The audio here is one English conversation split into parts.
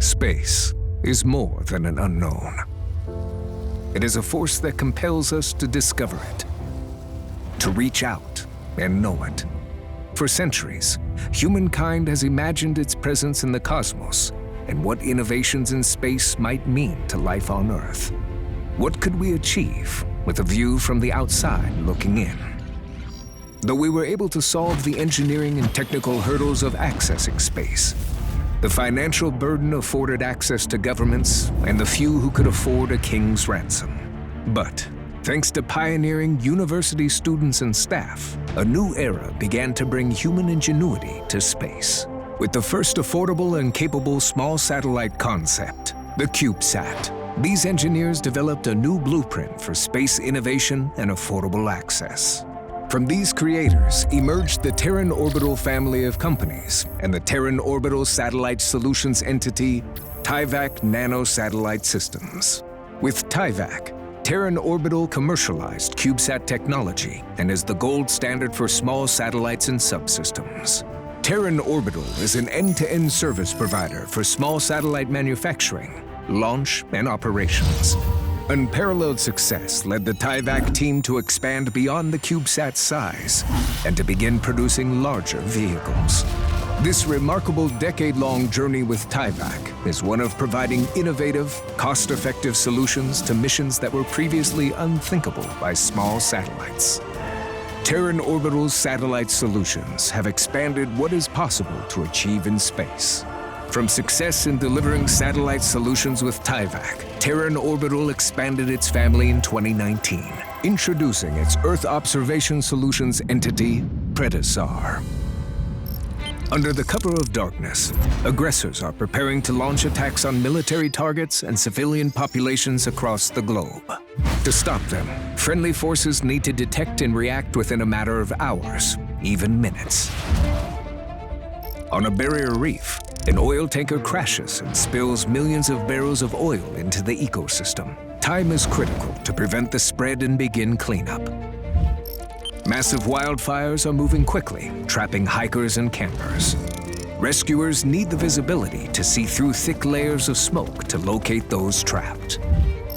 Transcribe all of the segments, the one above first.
Space is more than an unknown. It is a force that compels us to discover it, to reach out and know it. For centuries, humankind has imagined its presence in the cosmos and what innovations in space might mean to life on Earth. What could we achieve with a view from the outside looking in? Though we were able to solve the engineering and technical hurdles of accessing space, the financial burden afforded access to governments and the few who could afford a king's ransom. But thanks to pioneering university students and staff, a new era began to bring human ingenuity to space. With the first affordable and capable small satellite concept, the CubeSat, these engineers developed a new blueprint for space innovation and affordable access. From these creators emerged the Terran Orbital family of companies and the Terran Orbital Satellite Solutions entity, Tyvak Nano Satellite Systems. With Tyvak, Terran Orbital commercialized CubeSat technology and is the gold standard for small satellites and subsystems. Terran Orbital is an end-to-end service provider for small satellite manufacturing, launch, and operations. Unparalleled success led the Tyvak team to expand beyond the CubeSat size and to begin producing larger vehicles. This remarkable decade-long journey with Tyvak is one of providing innovative, cost-effective solutions to missions that were previously unthinkable by small satellites. Terran Orbital's satellite solutions have expanded what is possible to achieve in space. From success in delivering satellite solutions with Tyvak, Terran Orbital expanded its family in 2019, introducing its Earth Observation Solutions entity, Predasar. Under the cover of darkness, aggressors are preparing to launch attacks on military targets and civilian populations across the globe. To stop them, friendly forces need to detect and react within a matter of hours, even minutes. On a barrier reef, an oil tanker crashes and spills millions of barrels of oil into the ecosystem. Time is critical to prevent the spread and begin cleanup. Massive wildfires are moving quickly, trapping hikers and campers. Rescuers need the visibility to see through thick layers of smoke to locate those trapped.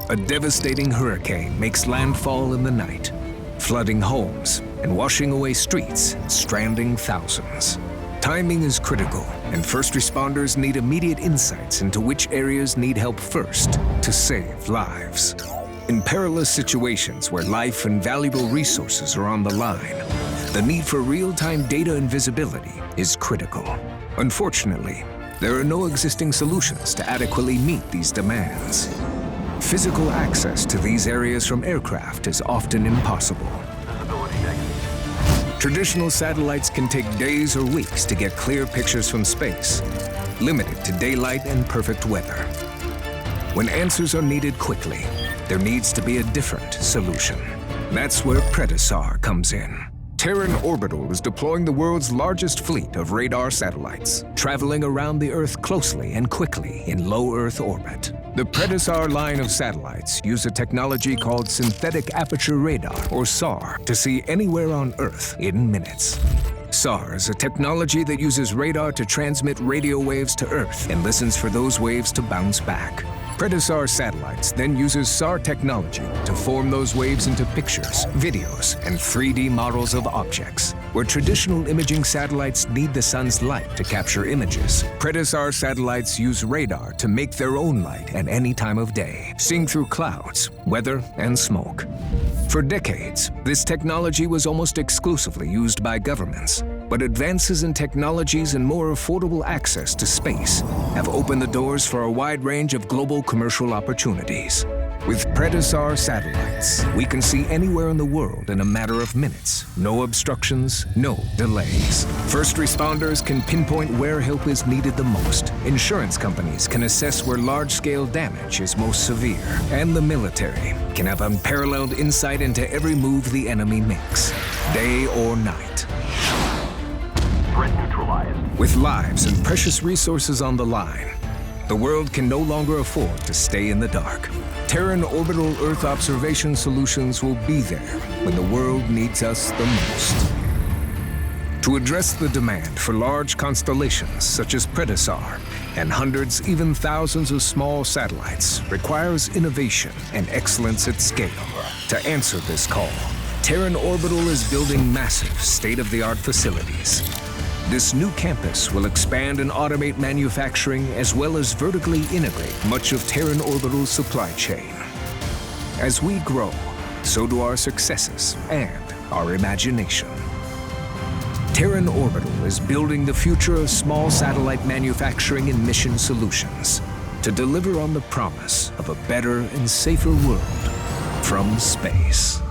A devastating hurricane makes landfall in the night, flooding homes and washing away streets, stranding thousands. Timing is critical, and first responders need immediate insights into which areas need help first to save lives. In perilous situations where life and valuable resources are on the line, the need for real-time data and visibility is critical. Unfortunately, there are no existing solutions to adequately meet these demands. Physical access to these areas from aircraft is often impossible. Traditional satellites can take days or weeks to get clear pictures from space, limited to daylight and perfect weather. When answers are needed quickly, there needs to be a different solution. That's where Predasar comes in. Terran Orbital is deploying the world's largest fleet of radar satellites, traveling around the Earth closely and quickly in low Earth orbit. The Predasar line of satellites use a technology called synthetic aperture radar, or SAR, to see anywhere on Earth in minutes. SAR is a technology that uses radar to transmit radio waves to Earth and listens for those waves to bounce back. Predasar satellites then uses SAR technology to form those waves into pictures, videos, and 3D models of objects. Where traditional imaging satellites need the sun's light to capture images, Predasar satellites use radar to make their own light at any time of day, seeing through clouds, weather, and smoke. For decades, this technology was almost exclusively used by governments, but advances in technologies and more affordable access to space have opened the doors for a wide range of global commercial opportunities. With Predasar satellites, we can see anywhere in the world in a matter of minutes. No obstructions, no delays. First responders can pinpoint where help is needed the most. Insurance companies can assess where large-scale damage is most severe. And the military can have unparalleled insight into every move the enemy makes, day or night. Threat neutralized. With lives and precious resources on the line, the world can no longer afford to stay in the dark. Terran Orbital Earth Observation Solutions will be there when the world needs us the most. To address the demand for large constellations such as Predasar, and hundreds, even thousands of small satellites requires innovation and excellence at scale. To answer this call, Terran Orbital is building massive, state-of-the-art facilities. This new campus will expand and automate manufacturing as well as vertically integrate much of Terran Orbital's supply chain. As we grow, so do our successes and our imagination. Terran Orbital is building the future of small satellite manufacturing and mission solutions to deliver on the promise of a better and safer world from space.